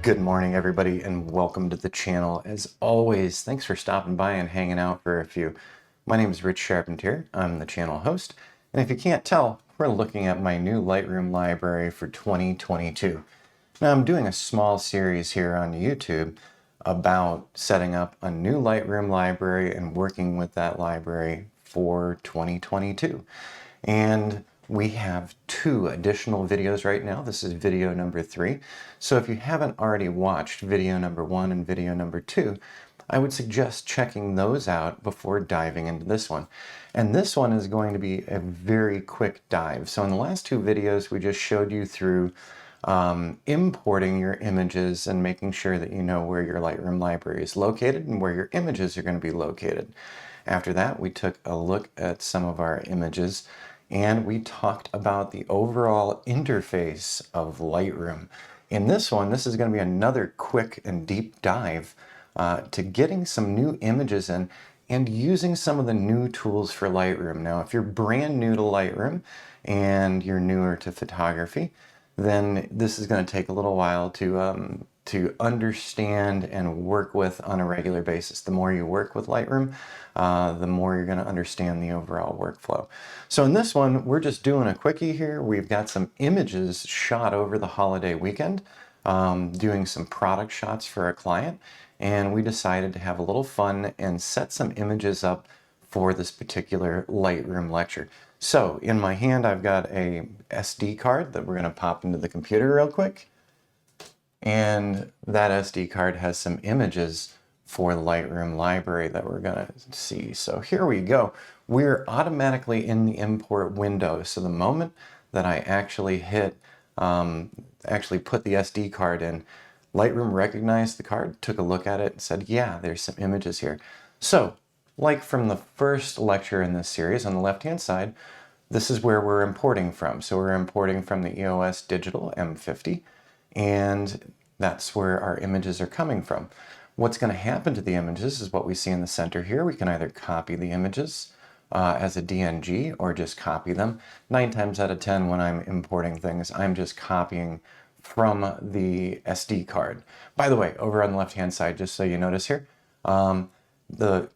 Good morning, everybody, and welcome to the channel. As always, thanks for stopping by and hanging out for a few. My name is Rich Charpentier. I'm the channel host, and if you can't tell, we're looking at my new Lightroom library for 2022. Now, I'm doing a small series here on YouTube about setting up a new Lightroom library and working with that library for 2022. And we have 2 additional videos right now. This is video number 3. So if you haven't already watched video number 1 and video number 2, I would suggest checking those out before diving into this one. And this one is going to be a very quick dive. So in the last 2 videos, we just showed you through importing your images and making sure that you know where your Lightroom library is located and where your images are going to be located. After that, we took a look at some of our images and we talked about the overall interface of Lightroom. In this one, this is going to be another quick and deep dive to getting some new images in and using some of the new tools for Lightroom. Now, if you're brand new to Lightroom and you're newer to photography, then this is going to take a little while to understand and work with on a regular basis. The more you work with Lightroom, the more you're going to understand the overall workflow. So in this one, we're just doing a quickie here. We've got some images shot over the holiday weekend, doing some product shots for a client, and we decided to have a little fun and set some images up for this particular Lightroom lecture. So in my hand, I've got a SD card that we're going to pop into the computer real quick. And that SD card has some images for the Lightroom library that we're going to see. So here we go. We're automatically in the import window. So the moment that I actually put the SD card in, Lightroom recognized the card, took a look at it, and said, yeah, there's some images here. So, like from the first lecture in this series, on the left-hand side, this is where we're importing from. So we're importing from the EOS Digital M50, and that's where our images are coming from. What's going to happen to the images is what we see in the center here. We can either copy the images as a DNG or just copy them. 9 times out of 10 when I'm importing things, I'm just copying from the SD card. By the way, over on the left-hand side, just so you notice here, the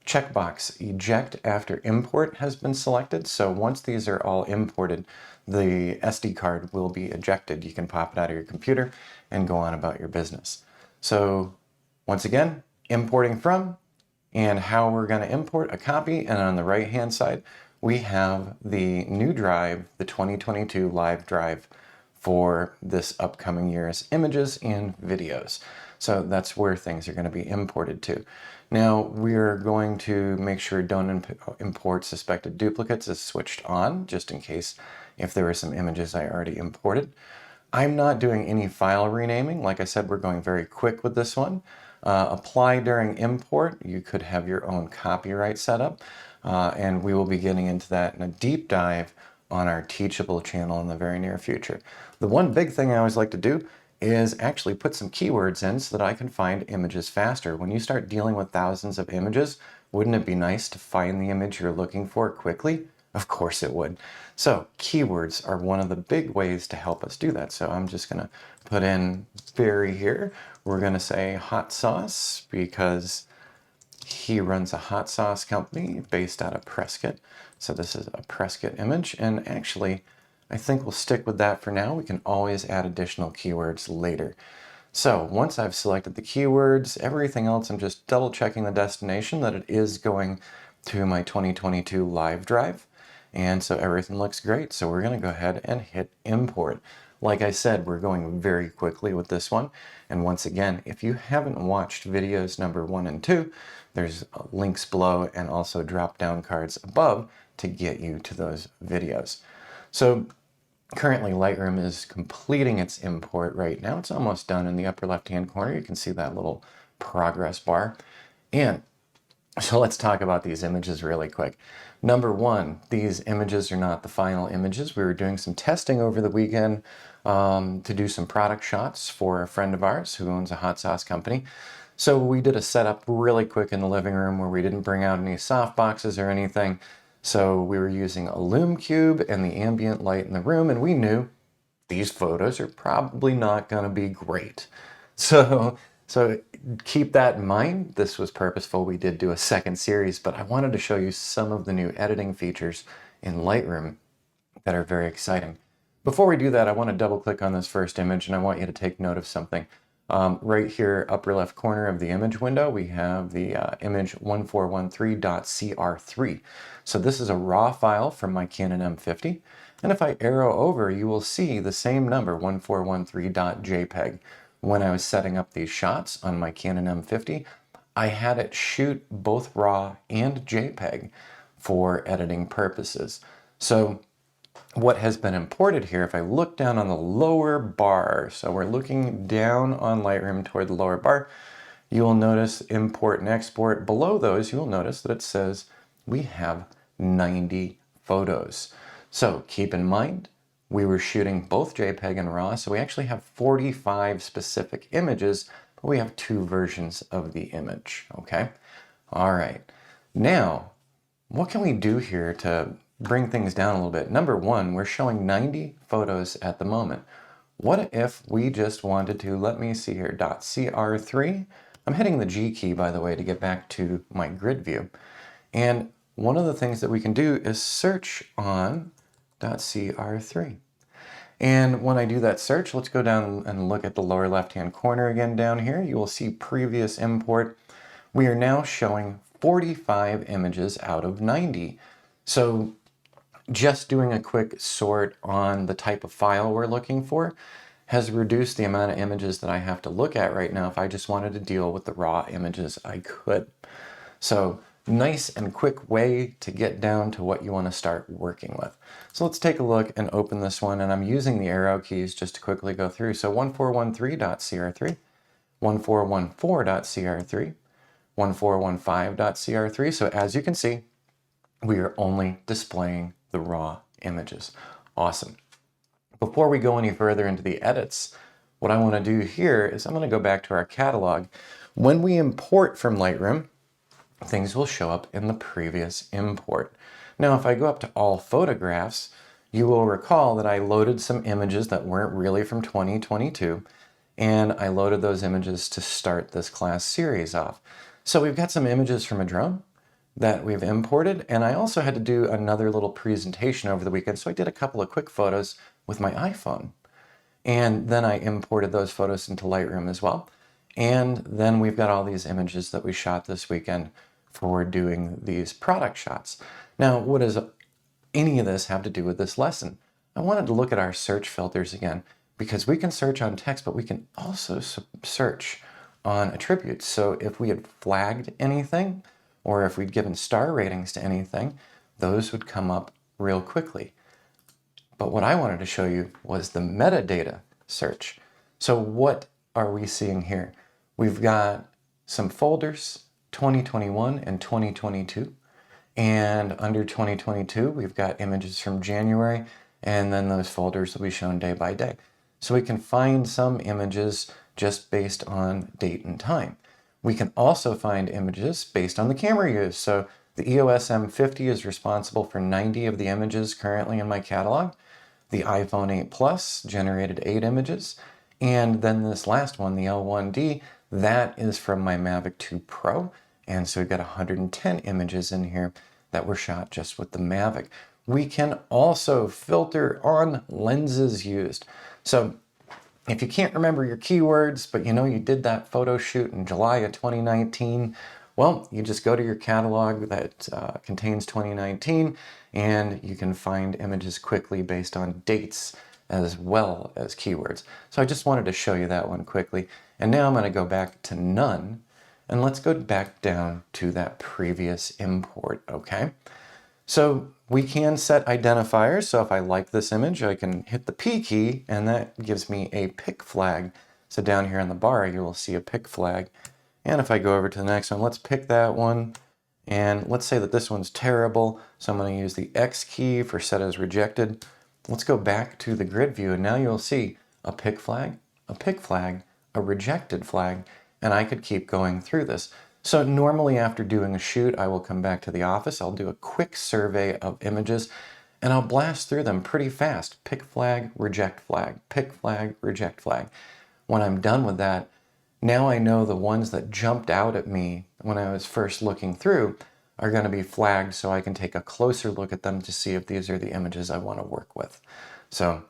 checkbox eject after import has been selected. So once these are all imported, the SD card will be ejected. You can pop it out of your computer and go on about your business. So once again, importing from and how we're going to import a copy. And on the right hand side, we have the new drive, the 2022 live drive for this upcoming year's images and videos. So that's where things are going to be imported to. Now we're going to make sure don't import suspected duplicates is switched on, just in case if there were some images I already imported. I'm not doing any file renaming. Like I said, we're going very quick with this one. Apply during import. You could have your own copyright setup, and we will be getting into that in a deep dive on our Teachable channel in the very near future. The one big thing I always like to do is actually put some keywords in so that I can find images faster. When you start dealing with thousands of images, wouldn't it be nice to find the image you're looking for quickly? Of course it would. So keywords are one of the big ways to help us do that. So I'm just going to put in Barry here. We're going to say hot sauce because he runs a hot sauce company based out of Prescott. So this is a Prescott image, and actually I think we'll stick with that for now. We can always add additional keywords later. So once I've selected the keywords, everything else, I'm just double checking the destination that it is going to my 2022 live drive. And so everything looks great. So we're going to go ahead and hit import. Like I said, we're going very quickly with this one. And once again, if you haven't watched videos number 1 and 2, there's links below and also drop-down cards above to get you to those videos. So currently Lightroom is completing its import right now. It's almost done. In the upper left-hand corner, you can see that little progress bar. And so let's talk about these images really quick. Number 1, these images are not the final images. We were doing some testing over the weekend to do some product shots for a friend of ours who owns a hot sauce company. So we did a setup really quick in the living room where we didn't bring out any soft boxes or anything. So we were using a lume cube and the ambient light in the room, and we knew these photos are probably not going to be great. So keep that in mind. This was purposeful. We did do a second series, but I wanted to show you some of the new editing features in Lightroom that are very exciting. Before we do that, I want to double click on this first image, and I want you to take note of something. Right here, upper left corner of the image window, we have the image 1413.cr3. So this is a raw file from my Canon M50. And if I arrow over, you will see the same number, 1413.jpg. When I was setting up these shots on my Canon M50, I had it shoot both RAW and JPEG for editing purposes. So what has been imported here, if I look down on the lower bar, so we're looking down on Lightroom toward the lower bar, you will notice import and export. Below those, you will notice that it says we have 90 photos. So keep in mind, we were shooting both JPEG and RAW, so we actually have 45 specific images, but we have 2 versions of the image, okay? All right, now, what can we do here to bring things down a little bit? Number one, we're showing 90 photos at the moment. What if we just wanted to, let me see here, .cr3. I'm hitting the G key, by the way, to get back to my grid view. And one of the things that we can do is search on .cr3. And when I do that search, let's go down and look at the lower left-hand corner again down here. You will see previous import. We are now showing 45 images out of 90. So just doing a quick sort on the type of file we're looking for has reduced the amount of images that I have to look at right now. If I just wanted to deal with the raw images, I could. So nice and quick way to get down to what you want to start working with. So let's take a look and open this one, and I'm using the arrow keys just to quickly go through. So 1413.cr3, 1414.cr3, 1415.cr3. So as you can see, we are only displaying the raw images. Awesome. Before we go any further into the edits, what I want to do here is I'm going to go back to our catalog. When we import from Lightroom, things will show up in the previous import. Now, if I go up to all photographs, you will recall that I loaded some images that weren't really from 2022, and I loaded those images to start this class series off. So we've got some images from a drone that we've imported, and I also had to do another little presentation over the weekend, so I did a couple of quick photos with my iPhone. And then I imported those photos into Lightroom as well. And then we've got all these images that we shot this weekend for doing these product shots. Now, what does any of this have to do with this lesson? I wanted to look at our search filters again, because we can search on text, but we can also search on attributes. So if we had flagged anything, or if we'd given star ratings to anything, those would come up real quickly. But what I wanted to show you was the metadata search. So what are we seeing here? We've got some folders, 2021 and 2022. And under 2022, we've got images from January, and then those folders will be shown day by day. So we can find some images just based on date and time. We can also find images based on the camera used. So the EOS M50 is responsible for 90 of the images currently in my catalog. The iPhone 8 Plus generated 8 images. And then this last one, the L1D, that is from my Mavic 2 Pro. And so we've got 110 images in here that were shot just with the Mavic. We can also filter on lenses used. So if you can't remember your keywords, but you know you did that photo shoot in July of 2019, well, you just go to your catalog that contains 2019, and you can find images quickly based on dates as well as keywords. So I just wanted to show you that one quickly. And now I'm going to go back to none, and let's go back down to that previous import, okay? So we can set identifiers. So if I like this image, I can hit the P key, and that gives me a pick flag. So down here on the bar, you will see a pick flag. And if I go over to the next one, let's pick that one. And let's say that this one's terrible. So I'm going to use the X key for set as rejected. Let's go back to the grid view, and now you'll see a pick flag, a rejected flag, and I could keep going through this. So normally after doing a shoot, I will come back to the office, I'll do a quick survey of images, and I'll blast through them pretty fast. Pick flag, reject flag, pick flag, reject flag. When I'm done with that, Now I know the ones that jumped out at me when I was first looking through are going to be flagged so I can take a closer look at them to see if these are the images I want to work with. So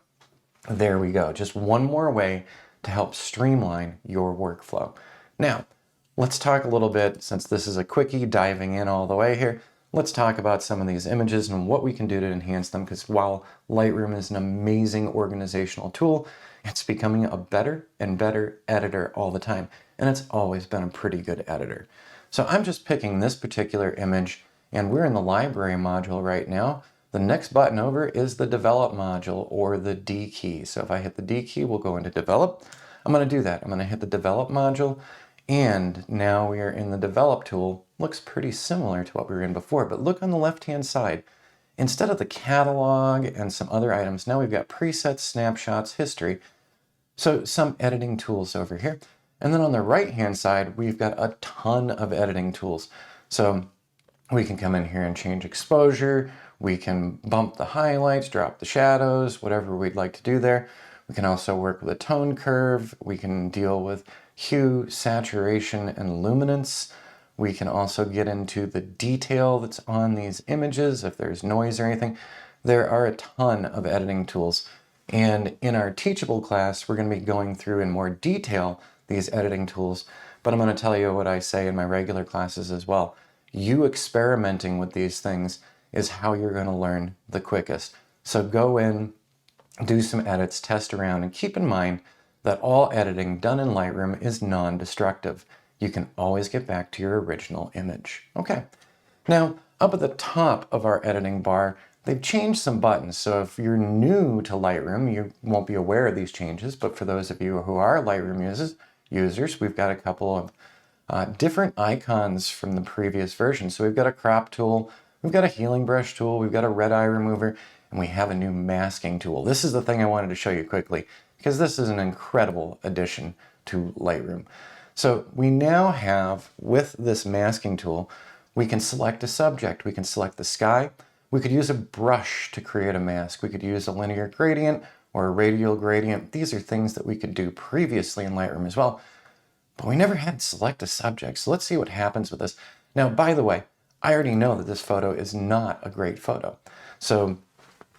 there we go. Just one more way to help streamline your workflow. Now, let's talk a little bit, since this is a quickie diving in all the way here, let's talk about some of these images and what we can do to enhance them, because while Lightroom is an amazing organizational tool, it's becoming a better and better editor all the time, and it's always been a pretty good editor. So I'm just picking this particular image, and we're in the library module right now. The next button over is the develop module, or the D key. So if I hit the D key, we'll go into develop. I'm going to do that. I'm going to hit the develop module, and now we are in the develop tool. Looks pretty similar to what we were in before, but look on the left-hand side. Instead of the catalog and some other items, now we've got presets, snapshots, history. So some editing tools over here. And then on the right-hand side, we've got a ton of editing tools. So we can come in here and change exposure. We can bump the highlights, drop the shadows, whatever we'd like to do there. We can also work with a tone curve. We can deal with hue, saturation, and luminance. We can also get into the detail that's on these images, if there's noise or anything. There are a ton of editing tools. And in our Teachable class, we're going to be going through in more detail these editing tools. But I'm going to tell you what I say in my regular classes as well. You experimenting with these things is how you're going to learn the quickest. So go in, do some edits, test around, and keep in mind that all editing done in Lightroom is non-destructive. You can always get back to your original image. Okay, now up at the top of our editing bar, they've changed some buttons. So if you're new to Lightroom, you won't be aware of these changes, but for those of you who are Lightroom users, we've got a couple of different icons from the previous version. So we've got a crop tool, we've got a healing brush tool, we've got a red eye remover, and we have a new masking tool. This is the thing I wanted to show you quickly, because this is an incredible addition to Lightroom. So we now have, with this masking tool, we can select a subject, we can select the sky, we could use a brush to create a mask, we could use a linear gradient or a radial gradient. These are things that we could do previously in Lightroom as well, but we never had to select a subject. So let's see what happens with this. Now, by the way, I already know that this photo is not a great photo. So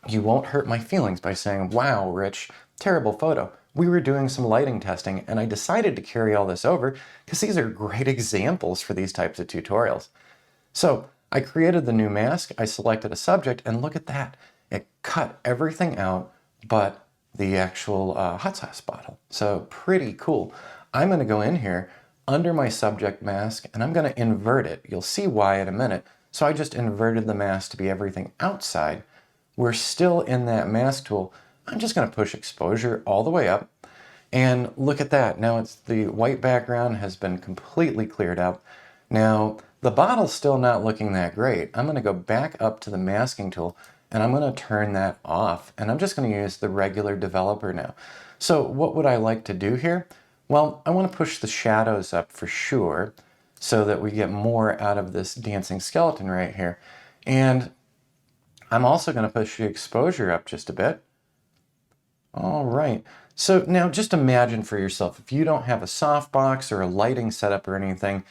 you won't hurt my feelings by saying, wow, Rich, terrible photo. We were doing some lighting testing, and I decided to carry all this over because these are great examples for these types of tutorials. So I created the new mask, I selected a subject, and look at that. It cut everything out but the actual hot sauce bottle. So pretty cool. I'm going to go in here under my subject mask, and I'm going to invert it. You'll see why in a minute. So I just inverted the mask to be everything outside. We're still in that mask tool. I'm just going to push exposure all the way up, and look at that. Now it's the white background has been completely cleared up. Now the bottle's still not looking that great. I'm going to go back up to the masking tool, and I'm going to turn that off, and I'm just going to use the regular developer now. So what would I like to do here? Well, I want to push the shadows up for sure so that we get more out of this dancing skeleton right here. And I'm also going to push the exposure up just a bit. All right. So now just imagine for yourself, if you don't have a softbox or a lighting setup or anything,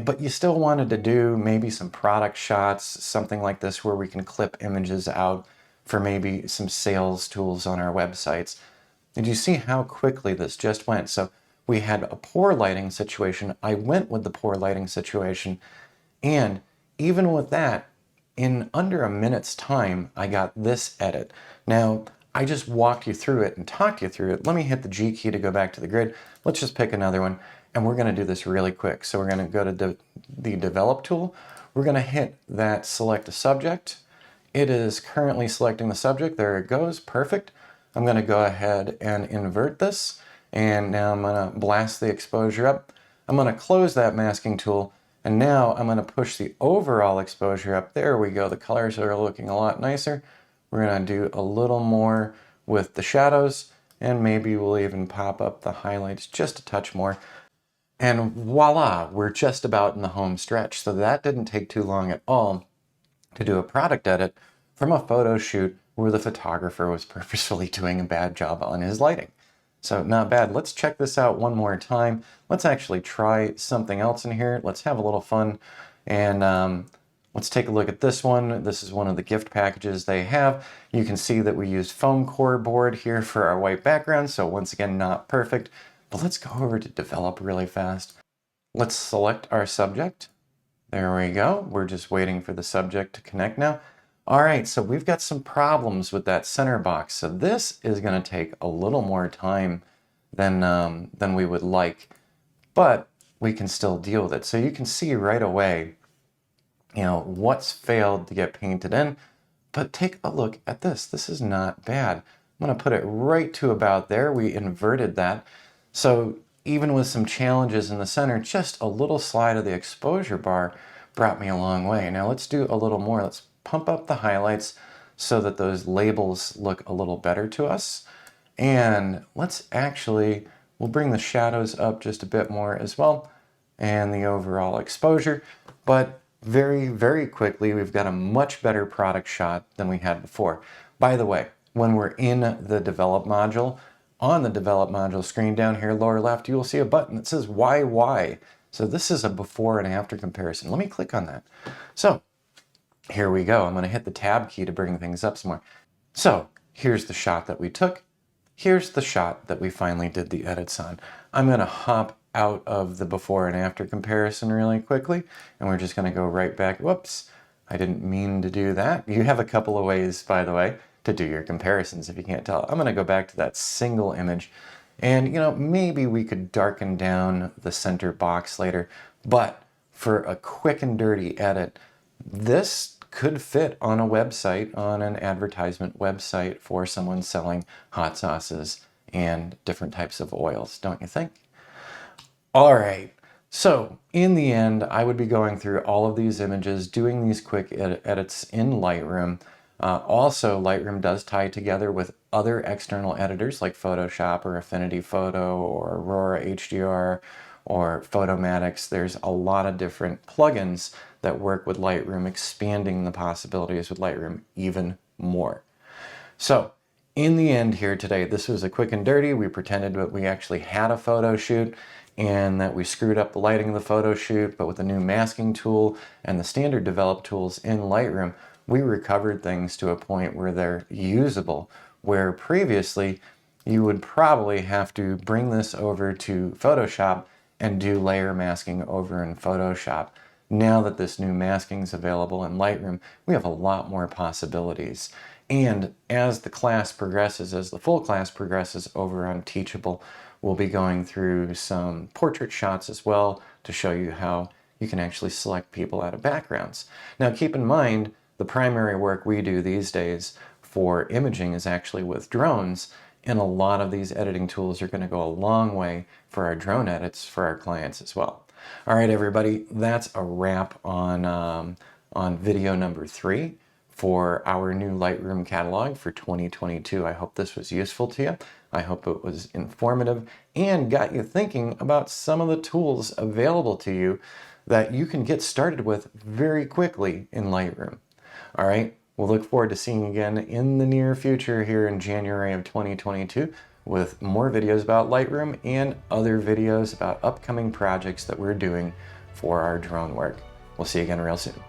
but you still wanted to do maybe some product shots, something like this where we can clip images out for maybe some sales tools on our websites. Did you see how quickly this just went? So we had a poor lighting situation. I went with the poor lighting situation, and even with that, in under a minute's time, I got this edit. Now, I just walked you through it and talked you through it. Let me hit the G key to go back to the grid. Let's just pick another one, and we're going to do this really quick. So we're going to go to the Develop tool. We're going to hit that Select a Subject. It is currently selecting the subject. There it goes. Perfect. I'm going to go ahead and invert this, and now I'm going to blast the exposure up. I'm going to close that masking tool, and now I'm going to push the overall exposure up. There we go. The colors are looking a lot nicer. We're going to do a little more with the shadows, and maybe we'll even pop up the highlights just a touch more. And voila, we're just about in the home stretch. So that didn't take too long at all to do a product edit from a photo shoot where the photographer was purposefully doing a bad job on his lighting. So not bad. Let's check this out one more time. Let's actually try something else in here. Let's have a little fun. And let's take a look at this one. This is one of the gift packages they have. You can see that we used foam core board here for our white background. So once again, not perfect. But let's go over to develop really fast. Let's select our subject. There we go. We're just waiting for the subject to connect now. All right, so we've got some problems with that center box. So this is going to take a little more time than we would like, but we can still deal with it. So you can see right away, you know, what's failed to get painted in. But take a look at this. This is not bad. I'm going to put it right to about there. We inverted that. So even with some challenges in the center, just a little slide of the exposure bar brought me a long way. Now let's do a little more. Let's pump up the highlights so that those labels look a little better to us. And let's actually, we'll bring the shadows up just a bit more as well, and the overall exposure. But very, very quickly, we've got a much better product shot than we had before. By the way, when we're in the develop module, on the develop module screen down here, lower left, you will see a button that says YY. So this is a before and after comparison. Let me click on that. So here we go. I'm going to hit the tab key to bring things up some more. So here's the shot that we took. Here's the shot that we finally did the edits on. I'm going to hop out of the before and after comparison really quickly, and we're just going to go right back. Whoops, I didn't mean to do that. You have a couple of ways, by the way, to do your comparisons if you can't tell. I'm going to go back to that single image, and you know, maybe we could darken down the center box later, but for a quick and dirty edit, this could fit on a website, on an advertisement website for someone selling hot sauces and different types of oils, don't you think? All right, so in the end, I would be going through all of these images, doing these quick edits in Lightroom. Also, Lightroom does tie together with other external editors like Photoshop or Affinity Photo or Aurora HDR or Photomatics. There's a lot of different plugins that work with Lightroom, expanding the possibilities with Lightroom even more. So in the end here today, this was a quick and dirty. We pretended that we actually had a photo shoot and that we screwed up the lighting of the photo shoot, but with the new masking tool and the standard develop tools in Lightroom, we recovered things to a point where they're usable, where previously you would probably have to bring this over to Photoshop and do layer masking over in Photoshop. Now that this new masking is available in Lightroom, we have a lot more possibilities. And as the class progresses, as the full class progresses over on Teachable, we'll be going through some portrait shots as well to show you how you can actually select people out of backgrounds. Now keep in mind, the primary work we do these days for imaging is actually with drones, and a lot of these editing tools are going to go a long way for our drone edits for our clients as well. All right, everybody, that's a wrap on video number 3 for our new Lightroom catalog for 2022. I hope this was useful to you. I hope it was informative and got you thinking about some of the tools available to you that you can get started with very quickly in Lightroom. All right, we'll look forward to seeing you again in the near future here in January of 2022 with more videos about Lightroom and other videos about upcoming projects that we're doing for our drone work. We'll see you again real soon.